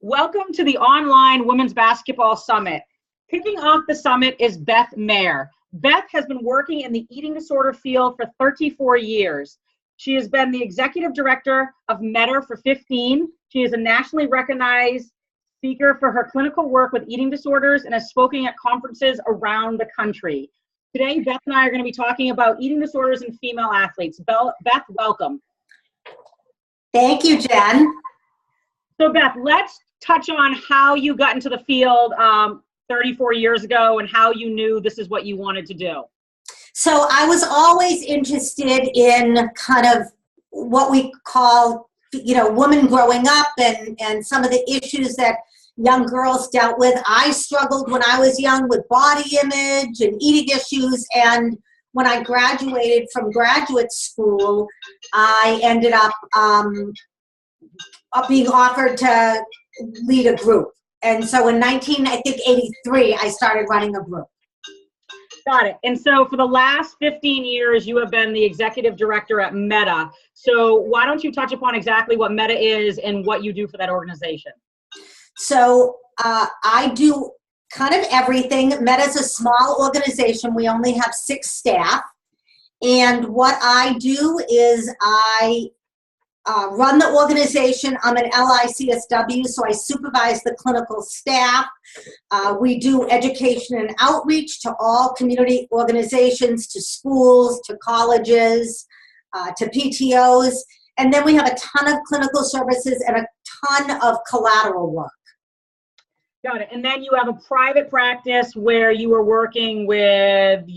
Welcome to the online Women's Basketball Summit. Kicking off the summit is Beth Mayer. Beth has been working in the eating disorder field for 34 years. She has been the executive director of Meta for 15. She is a nationally recognized speaker for her clinical work with eating disorders and has spoken at conferences around the country. Today, Beth and I are going to be talking about eating disorders in female athletes. Beth, welcome. Thank you, Jen. So Beth, let's touch on how you got into the field 34 years ago and how you knew this is what you wanted to do. So I was always interested in kind of what we call, women growing up and some of the issues that young girls dealt with. I struggled when I was young with body image and eating issues, and when I graduated from graduate school, I ended up being offered to lead a group. And so in 1983, I started running a group. Got it. And so for the last 15 years, you have been the executive director at Meta. So why don't you touch upon exactly what Meta is and what you do for that organization? So I do kind of everything. Meta is a small organization. We only have 6 staff. And what I do is I run the organization. I'm an LICSW, so I supervise the clinical staff. We do education and outreach to all community organizations, to schools, to colleges, to PTOs. And then we have a ton of clinical services and a ton of collateral work. Got it. And then you have a private practice where you are working with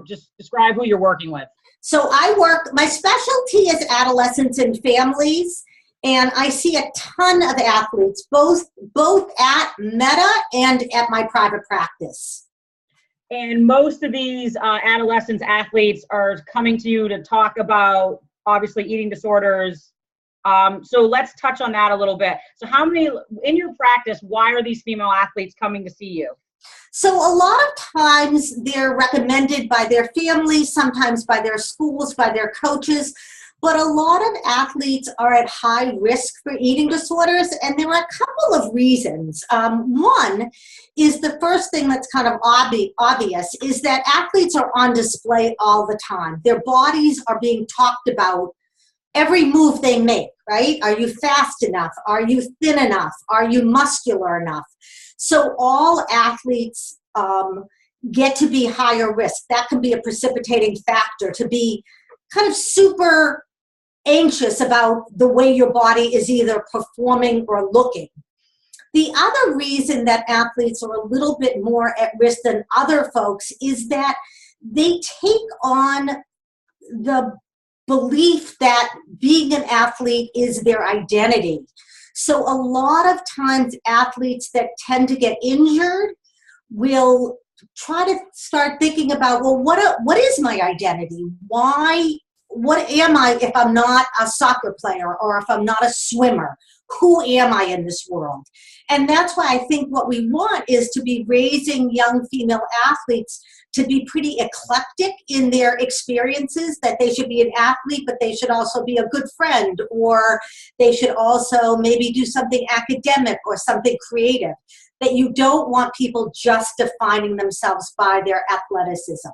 just describe who you're working with. So my specialty is adolescents and families, and I see a ton of athletes, both at Meta and at my private practice. And most of these adolescents athletes are coming to you to talk about, obviously, eating disorders. So let's touch on that a little bit. So how many, in your practice, why are these female athletes coming to see you? So a lot of times they're recommended by their families, sometimes by their schools, by their coaches, but a lot of athletes are at high risk for eating disorders, and there are a couple of reasons. One is the first thing that's kind of obvious is that athletes are on display all the time. Their bodies are being talked about every move they make, right? Are you fast enough? Are you thin enough? Are you muscular enough? So all athletes get to be higher risk. That can be a precipitating factor, to be kind of super anxious about the way your body is either performing or looking. The other reason that athletes are a little bit more at risk than other folks is that they take on the belief that being an athlete is their identity. So a lot of times athletes that tend to get injured will try to start thinking about, well, what is my identity? What am I if I'm not a soccer player or if I'm not a swimmer? Who am I in this world? And that's why I think what we want is to be raising young female athletes to be pretty eclectic in their experiences, that they should be an athlete, but they should also be a good friend, or they should also maybe do something academic or something creative, that you don't want people just defining themselves by their athleticism.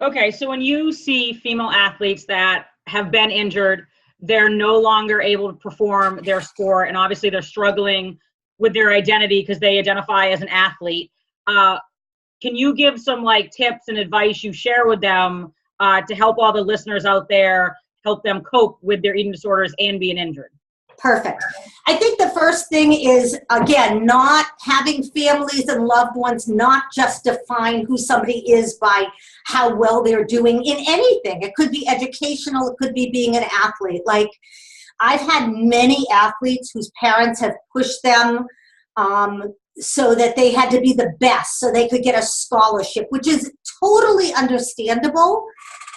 Okay, so when you see female athletes that have been injured, they're no longer able to perform their sport, and obviously they're struggling with their identity because they identify as an athlete. Can you give some tips and advice you share with them to help all the listeners out there, help them cope with their eating disorders and being injured? Perfect. I think the first thing is, again, not having families and loved ones not just define who somebody is by how well they're doing in anything. It could be educational, it could be being an athlete. Like, I've had many athletes whose parents have pushed them so that they had to be the best so they could get a scholarship, which is totally understandable,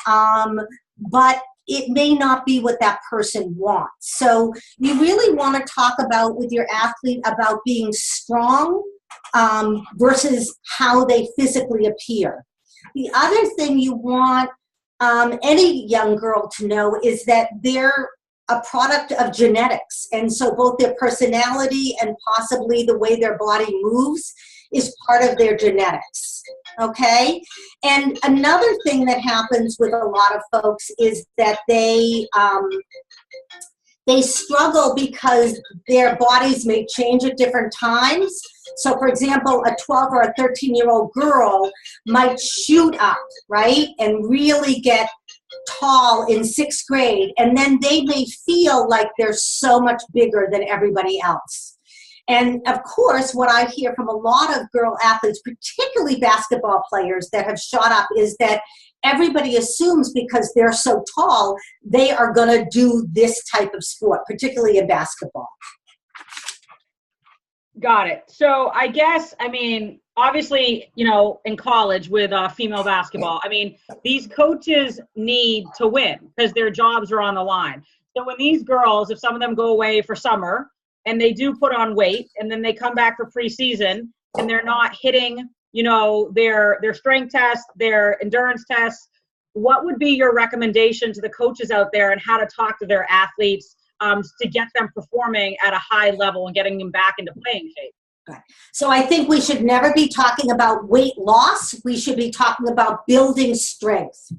but it may not be what that person wants. So you really want to talk about with your athlete about being strong versus how they physically appear. The other thing you want any young girl to know is that their a product of genetics. And so both their personality and possibly the way their body moves is part of their genetics. Okay? And another thing that happens with a lot of folks is that they struggle because their bodies may change at different times. So for example, a 12 or a 13-year-old girl might shoot up, right? And really get tall in 6th grade. And then they may feel like they're so much bigger than everybody else. And of course, what I hear from a lot of girl athletes, particularly basketball players that have shot up, is that everybody assumes because they're so tall, they are going to do this type of sport, particularly in basketball. Got it. So I guess, I mean, obviously, you know, in college with female basketball, I mean, these coaches need to win because their jobs are on the line. So when these girls, if some of them go away for summer and they do put on weight and then they come back for preseason and they're not hitting, you know, their strength tests, their endurance tests, what would be your recommendation to the coaches out there on how to talk to their athletes to get them performing at a high level and getting them back into playing shape? Right. So I think we should never be talking about weight loss. We should be talking about building strength.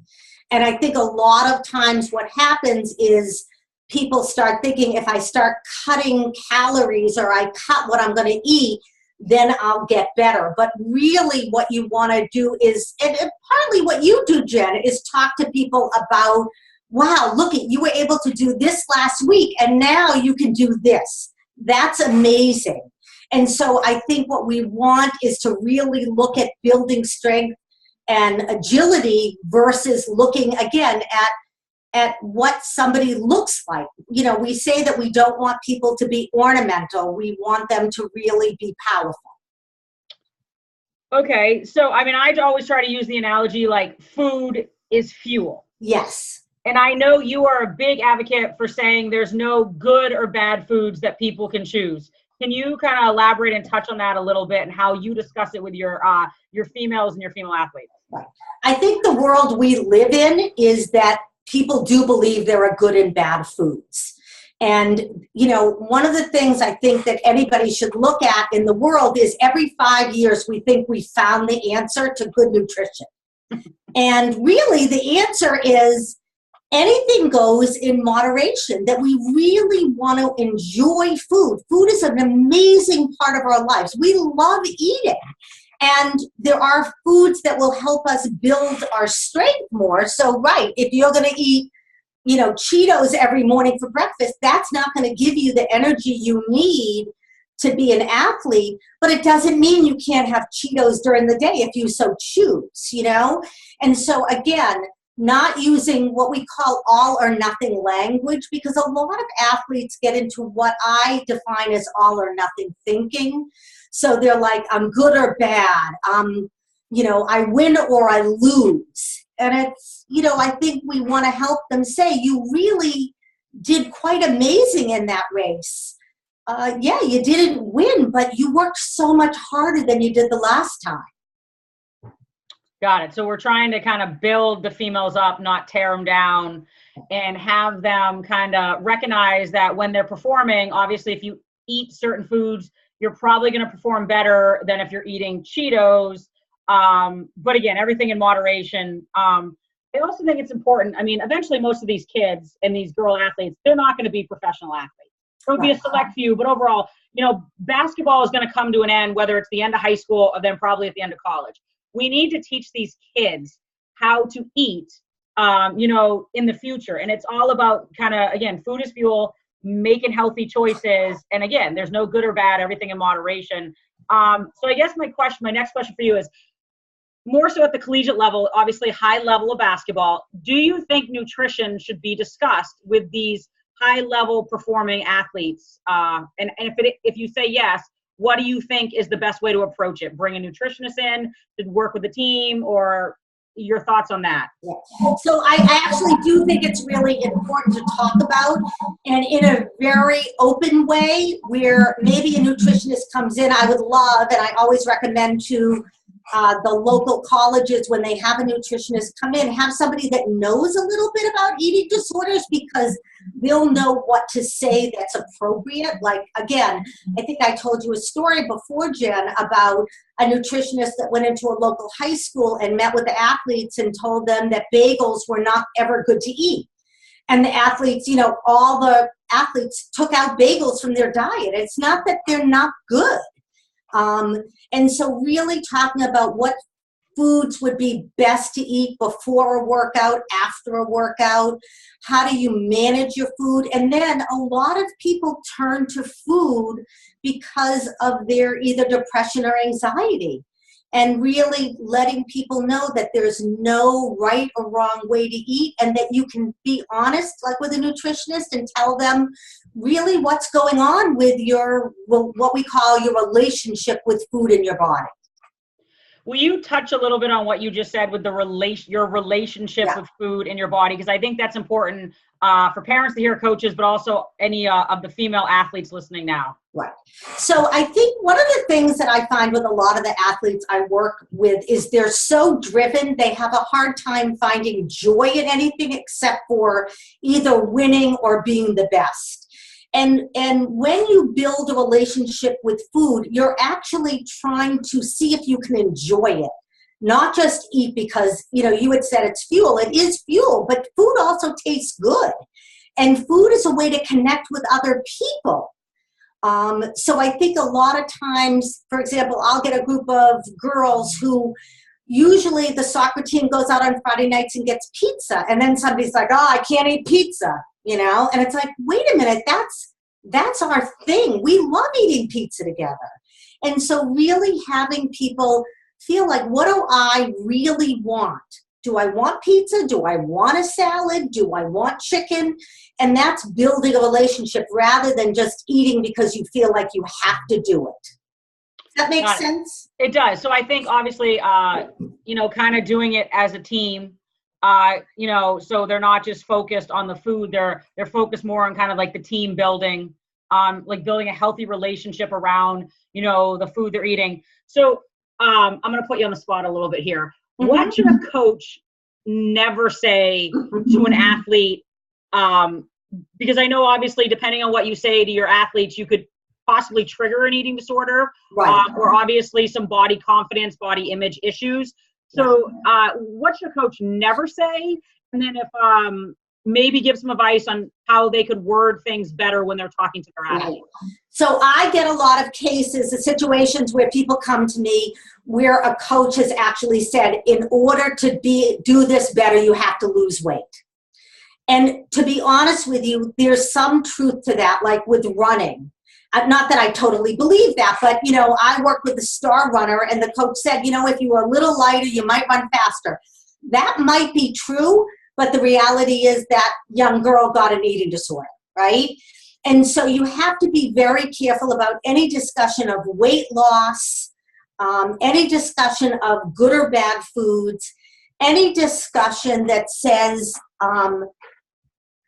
And I think a lot of times what happens is people start thinking, if I start cutting calories or I cut what I'm going to eat, then I'll get better. But really what you want to do is, and partly what you do, Jen, is talk to people about, wow, look, you were able to do this last week and now you can do this. That's amazing. And so I think what we want is to really look at building strength and agility versus looking again at what somebody looks like. You know, we say that we don't want people to be ornamental. We want them to really be powerful. Okay. So, I mean, I always try to use the analogy like food is fuel. Yes. And I know you are a big advocate for saying there's no good or bad foods that people can choose. Can you kind of elaborate and touch on that a little bit and how you discuss it with your females and your female athletes? Right. I think the world we live in is that people do believe there are good and bad foods. And, you know, one of the things I think that anybody should look at in the world is every 5 years we think we found the answer to good nutrition. And really the answer is anything goes in moderation, that we really want to enjoy food. Food is an amazing part of our lives. We love eating. And there are foods that will help us build our strength more. So, right, if you're going to eat, you know, Cheetos every morning for breakfast, that's not going to give you the energy you need to be an athlete. But it doesn't mean you can't have Cheetos during the day if you so choose, you know? And so, again, not using what we call all or nothing language, because a lot of athletes get into what I define as all or nothing thinking. So they're like, I'm good or bad. You know, I win or I lose. And it's, you know, I think we want to help them say, you really did quite amazing in that race. Yeah, you didn't win, but you worked so much harder than you did the last time. Got it. So we're trying to kind of build the females up, not tear them down, and have them kind of recognize that when they're performing, obviously if you eat certain foods, you're probably going to perform better than if you're eating Cheetos. But again, everything in moderation. I also think it's important. I mean, eventually most of these kids and these girl athletes, they're not going to be professional athletes. There'll be a select few, but overall, you know, basketball is going to come to an end, whether it's the end of high school or then probably at the end of college. We need to teach these kids how to eat, you know, in the future. And it's all about kind of, again, food is fuel, making healthy choices. And again, there's no good or bad, everything in moderation. So I guess my next question for you is more so at the collegiate level, obviously high level of basketball. Do you think nutrition should be discussed with these high level performing athletes? And if you say yes, what do you think is the best way to approach it? Bring a nutritionist in to work with the team, or your thoughts on that? Yeah. So I actually do think it's really important to talk about, and in a very open way, where maybe a nutritionist comes in. I would love, and I always recommend to the local colleges, when they have a nutritionist come in, have somebody that knows a little bit about eating disorders, because they'll know what to say that's appropriate. Like, again, I think I told you a story before, Jen, about a nutritionist that went into a local high school and met with the athletes and told them that bagels were not ever good to eat. And the athletes, all the athletes took out bagels from their diet. It's not that they're not good. And so really talking about what foods would be best to eat before a workout, after a workout, how do you manage your food? And then a lot of people turn to food because of their either depression or anxiety. And really letting people know that there's no right or wrong way to eat, and that you can be honest, like with a nutritionist, and tell them really what's going on with what we call your relationship with food in your body. Will you touch a little bit on what you just said with your relationship with food in your body? Because I think that's important for parents to hear, coaches, but also any of the female athletes listening now. Right. So I think one of the things that I find with a lot of the athletes I work with is they're so driven, they have a hard time finding joy in anything except for either winning or being the best. And when you build a relationship with food, you're actually trying to see if you can enjoy it. Not just eat because, you had said it's fuel. It is fuel, but food also tastes good. And food is a way to connect with other people. So I think a lot of times, for example, I'll get a group of girls who usually the soccer team goes out on Friday nights and gets pizza. And then somebody's like, oh, I can't eat pizza, and it's like, wait a minute, that's our thing. We love eating pizza together. And so really having people feel like, what do I really want? Do I want pizza? Do I want a salad? Do I want chicken? And that's building a relationship rather than just eating because you feel like you have to do it. Does that make sense? It does. So I think obviously, kind of doing it as a team, so they're not just focused on the food, they're focused more on kind of like the team building, like building a healthy relationship around, the food they're eating. So I'm going to put you on the spot a little bit here. What should a coach never say to an athlete? Because I know obviously depending on what you say to your athletes, you could possibly trigger an eating disorder, right. Or obviously some body confidence, body image issues. So what should a coach never say? And then if maybe give some advice on how they could word things better when they're talking to their athletes. So I get a lot of cases, the situations where people come to me where a coach has actually said, in order to do this better, you have to lose weight. And to be honest with you, there's some truth to that, like with running. Not that I totally believe that, but, I work with a star runner and the coach said, if you were a little lighter, you might run faster. That might be true, but the reality is that young girl got an eating disorder, right? And so you have to be very careful about any discussion of weight loss, any discussion of good or bad foods, any discussion that says,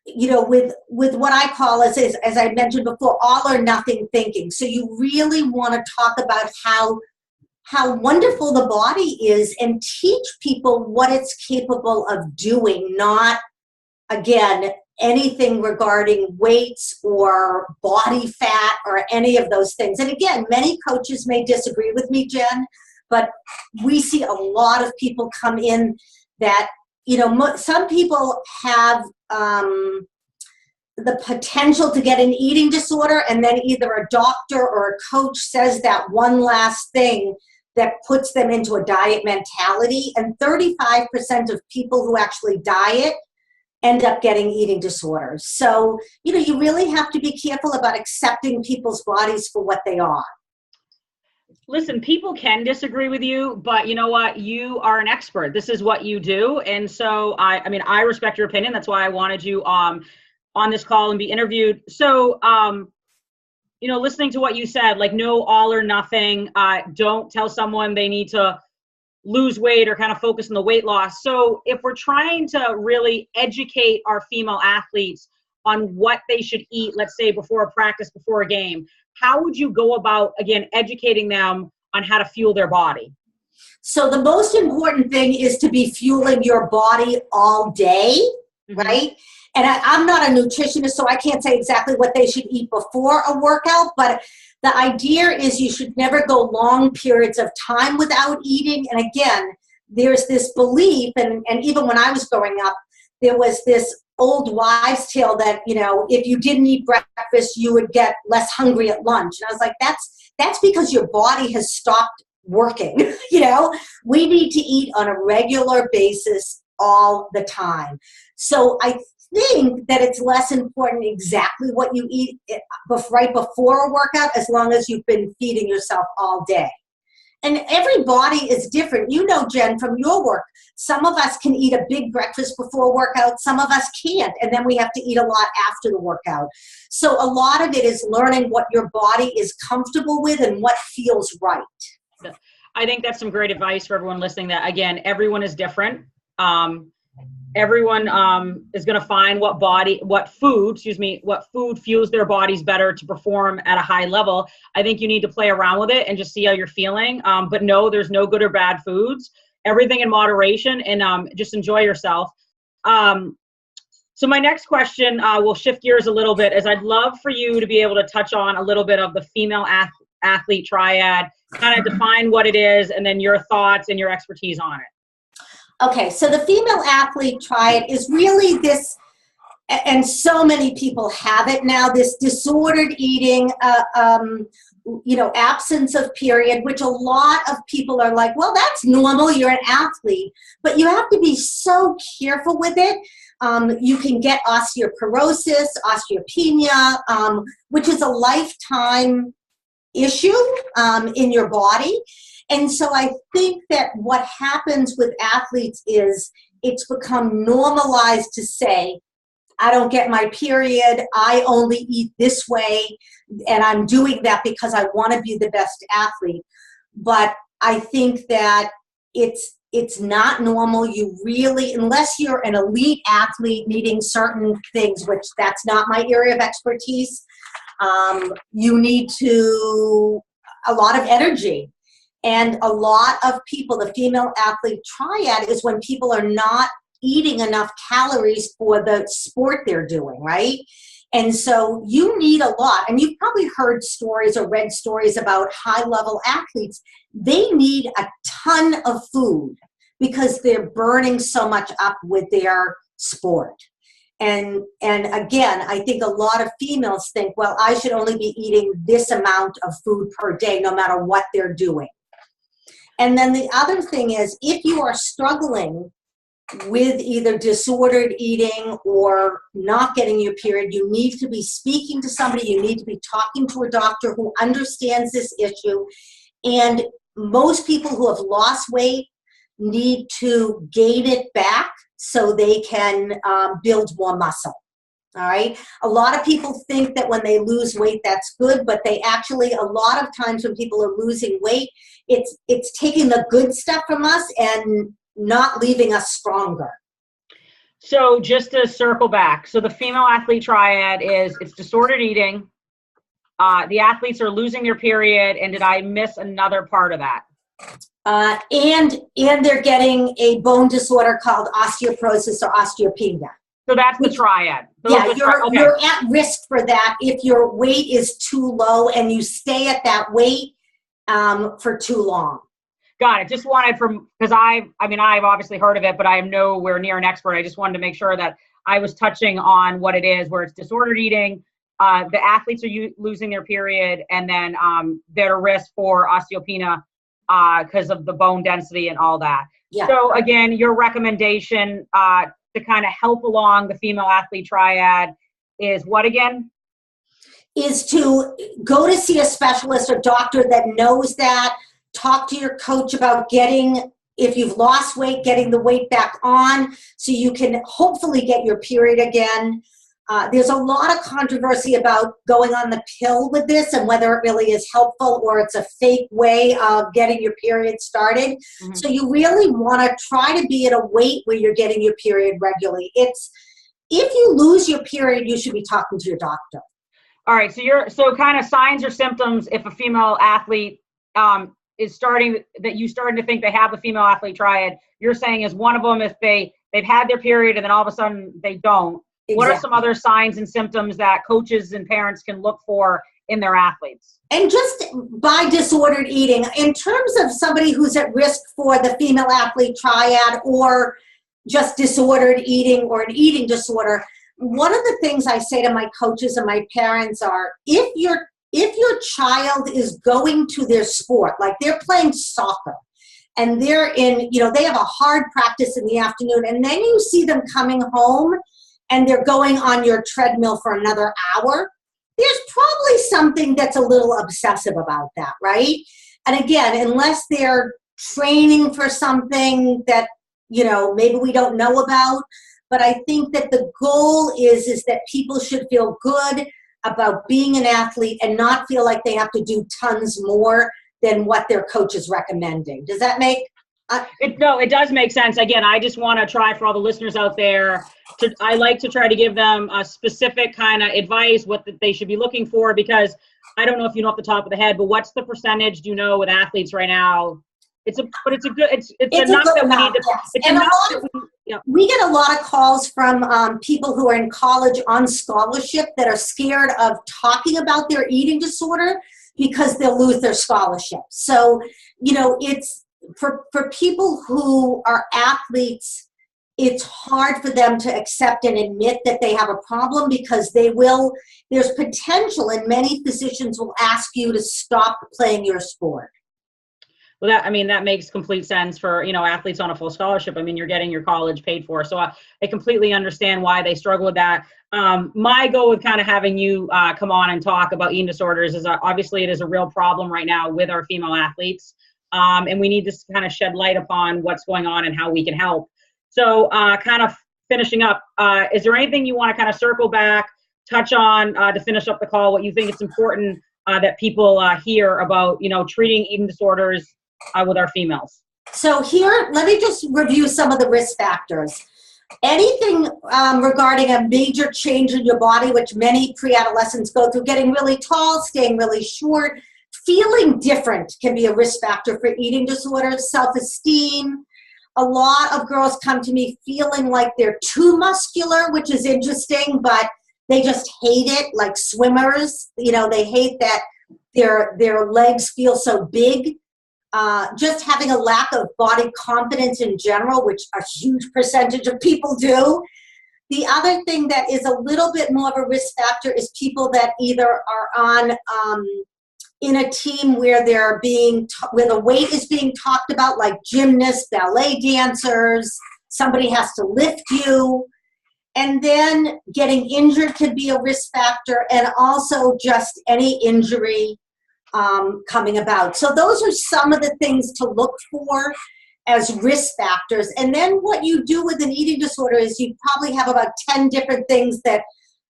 with what I call, as I mentioned before, all or nothing thinking. So you really want to talk about how wonderful the body is and teach people what it's capable of doing, not, again, anything regarding weights or body fat or any of those things. And again, many coaches may disagree with me, Jen, but we see a lot of people come in that, some people have the potential to get an eating disorder, and then either a doctor or a coach says that one last thing that puts them into a diet mentality. And 35% of people who actually diet end up getting eating disorders. So, you really have to be careful about accepting people's bodies for what they are. Listen, people can disagree with you, but you know what? You are an expert. This is what you do. And so I respect your opinion. That's why I wanted you on this call and be interviewed. So, listening to what you said, like no all or nothing, don't tell someone they need to lose weight or kind of focus on the weight loss. So if we're trying to really educate our female athletes on what they should eat, let's say before a practice, before a game, how would you go about, again, educating them on how to fuel their body? So the most important thing is to be fueling your body all day, right? And I'm not a nutritionist, so I can't say exactly what they should eat before a workout, but the idea is you should never go long periods of time without eating. And again, there's this belief, and even when I was growing up, there was this old wives' tale that, you know, if you didn't eat breakfast, you would get less hungry at lunch. And I was like, that's because your body has stopped working. You know, we need to eat on a regular basis all the time. So I think that it's less important exactly what you eat right before a workout, as long as you've been feeding yourself all day. And every body is different. You know, Jen, from your work, some of us can eat a big breakfast before a workout, some of us can't, and then we have to eat a lot after the workout. So a lot of it is learning what your body is comfortable with and what feels right. I think that's some great advice for everyone listening, that, again, everyone is different. Everyone is going to find what food fuels their bodies better to perform at a high level. I think you need to play around with it and just see how you're feeling. But no, there's no good or bad foods. Everything in moderation, and just enjoy yourself. So my next question, will shift gears a little bit, is I'd love for you to be able to touch on a little bit of the female athlete triad, kind of define what it is, and then your thoughts and your expertise on it. Okay, so the female athlete triad is really this, and so many people have it now, this disordered eating, absence of period, which a lot of people are like, well, that's normal, you're an athlete. But you have to be so careful with it. You can get osteoporosis, osteopenia, which is a lifetime issue in your body. And so I think that what happens with athletes is it's become normalized to say, I don't get my period, I only eat this way, and I'm doing that because I want to be the best athlete. But I think that it's not normal. You really, unless you're an elite athlete needing certain things, which that's not my area of expertise, you need a lot of energy. And a lot of people, the female athlete triad is when people are not eating enough calories for the sport they're doing, right? And so you need a lot. And you've probably heard stories or read stories about high-level athletes. They need a ton of food because they're burning so much up with their sport. And again, I think a lot of females think, well, I should only be eating this amount of food per day, no matter what they're doing. And then the other thing is, if you are struggling with either disordered eating or not getting your period, you need to be speaking to somebody. You need to be talking to a doctor who understands this issue. And most people who have lost weight need to gain it back so they can build more muscle. All right. A lot of people think that when they lose weight, that's good, but they actually, a lot of times when people are losing weight, it's taking the good stuff from us and not leaving us stronger. So just to circle back, so the female athlete triad is, it's disordered eating, the athletes are losing their period, and did I miss another part of that? And they're getting a bone disorder called osteoporosis or osteopenia. So that's the triad. You're at risk for that if your weight is too low and you stay at that weight for too long. Got it. Just wanted because I've obviously heard of it, but I am nowhere near an expert. I just wanted to make sure that I was touching on what it is, where it's disordered eating, the athletes are losing their period, and then they're at risk for osteopenia because of the bone density and all that. Yeah. So again, your recommendation to kind of help along the female athlete triad is what again? Is to go to see a specialist or doctor that knows that. Talk to your coach about if you've lost weight, getting the weight back on so you can hopefully get your period again. There's a lot of controversy about going on the pill with this and whether it really is helpful or it's a fake way of getting your period started. Mm-hmm. So you really want to try to be at a weight where you're getting your period regularly. If you lose your period, you should be talking to your doctor. All right. So kind of signs or symptoms if a female athlete is starting, that you starting to think they have the female athlete triad, you're saying is one of them, if they've had their period and then all of a sudden they don't. Exactly. What are some other signs and symptoms that coaches and parents can look for in their athletes? And just by disordered eating, in terms of somebody who's at risk for the female athlete triad or just disordered eating or an eating disorder, one of the things I say to my coaches and my parents are, if your child is going to their sport, like they're playing soccer and they're in, they have a hard practice in the afternoon, and then you see them coming home and they're going on your treadmill for another hour, there's probably something that's a little obsessive about that, right? And again, unless they're training for something that, maybe we don't know about, but I think that the goal is that people should feel good about being an athlete and not feel like they have to do tons more than what their coach is recommending. Does that make it does make sense. Again, I just want to try for all the listeners out there, I like to try to give them a specific kind of advice, what they should be looking for, because I don't know if you know off the top of the head, but what's the percentage, do you know, with athletes right now? It's enough that we need to, yes. it's enough that we get a lot of calls from people who are in college on scholarship that are scared of talking about their eating disorder because they'll lose their scholarship. So, it's for people who are athletes, it's hard for them to accept and admit that they have a problem, because there's potential, and many physicians will ask you to stop playing your sport. Well, that makes complete sense for, athletes on a full scholarship. You're getting your college paid for. So I completely understand why they struggle with that. My goal with kind of having you come on and talk about eating disorders is obviously it is a real problem right now with our female athletes. And we need to kind of shed light upon what's going on and how we can help. So kind of finishing up, is there anything you want to kind of circle back, touch on to finish up the call, what you think it's important that people hear about, treating eating disorders with our females? So here, let me just review some of the risk factors. Anything regarding a major change in your body, which many pre-adolescents go through, getting really tall, staying really short, feeling different can be a risk factor for eating disorders. Self-esteem. A lot of girls come to me feeling like they're too muscular, which is interesting, but they just hate it, like swimmers. They hate that their legs feel so big. Just having a lack of body confidence in general, which a huge percentage of people do. The other thing that is a little bit more of a risk factor is people that either are on in a team where where the weight is being talked about, like gymnasts, ballet dancers, somebody has to lift you. And then getting injured could be a risk factor, and also just any injury coming about. So those are some of the things to look for as risk factors. And then what you do with an eating disorder is you probably have about 10 different things that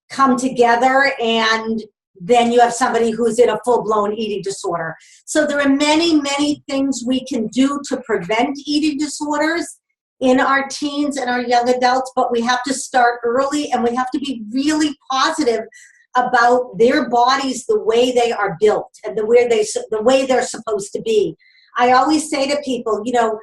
come together, and then you have somebody who's in a full-blown eating disorder. So there are many, many things we can do to prevent eating disorders in our teens and our young adults, but we have to start early, and we have to be really positive about their bodies, the way they are built and the way they're supposed to be. I always say to people, we don't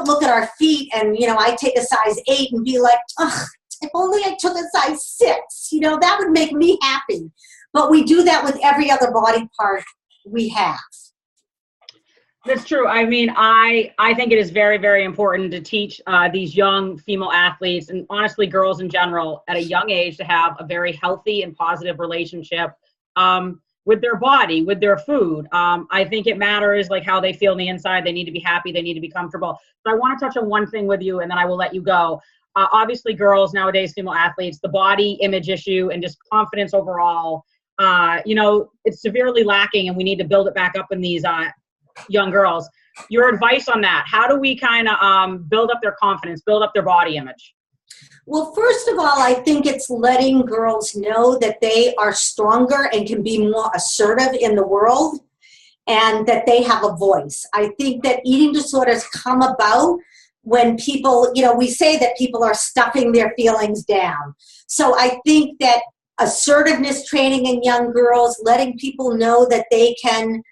look at our feet and, I take a size 8 and be like, ugh, if only I took a size 6, that would make me happy. But we do that with every other body part we have. That's true. I think it is very, very important to teach these young female athletes, and honestly girls in general, at a young age, to have a very healthy and positive relationship with their body, with their food. I think it matters like how they feel on the inside. They need to be happy. They need to be comfortable. So I want to touch on one thing with you, and then I will let you go. Obviously girls nowadays, female athletes, the body image issue and just confidence overall, it's severely lacking, and we need to build it back up in these young girls. Your advice on that? How do we kind of build up their confidence, build up their body image? Well, first of all, I think it's letting girls know that they are stronger and can be more assertive in the world, and that they have a voice. I think that eating disorders come about when people, we say that people are stuffing their feelings down. So I think that assertiveness training in young girls, letting people know that they can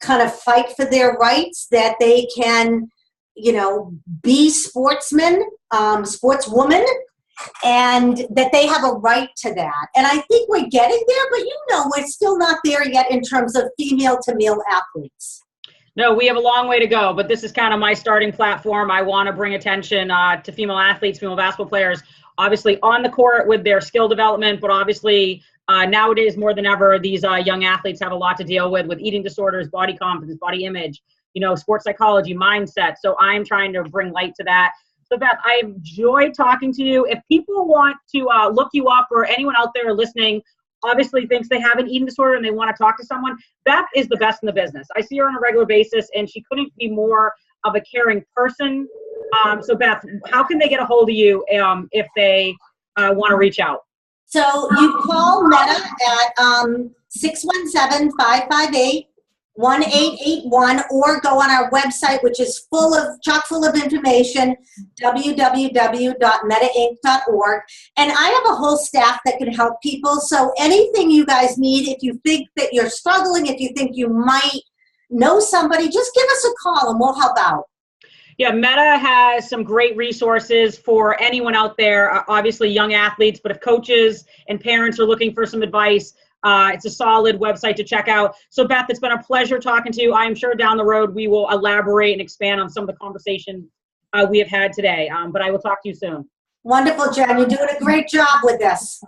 kind of fight for their rights, that they can, be sportsmen, sportswomen, and that they have a right to that. And I think we're getting there, but we're still not there yet in terms of female to male athletes. No, we have a long way to go, but this is kind of my starting platform. I want to bring attention to female athletes, female basketball players, obviously on the court with their skill development, but obviously nowadays more than ever, these young athletes have a lot to deal with eating disorders, body confidence, body image, sports psychology, mindset. So I'm trying to bring light to that. So Beth, I enjoyed talking to you. If people want to look you up, or anyone out there listening obviously thinks they have an eating disorder and they want to talk to someone, Beth is the best in the business. I see her on a regular basis, and she couldn't be more of a caring person. So Beth, how can they get a hold of you if they want to reach out? So you call Meta at 617-558-1881, or go on our website, which is chock full of information, www.metainc.org. And I have a whole staff that can help people. So anything you guys need, if you think that you're struggling, if you think you might know somebody, just give us a call and we'll help out. Yeah, Meta has some great resources for anyone out there, obviously young athletes, but if coaches and parents are looking for some advice, it's a solid website to check out. So Beth, it's been a pleasure talking to you. I'm sure down the road we will elaborate and expand on some of the conversations we have had today, but I will talk to you soon. Wonderful, Jen. You're doing a great job with this.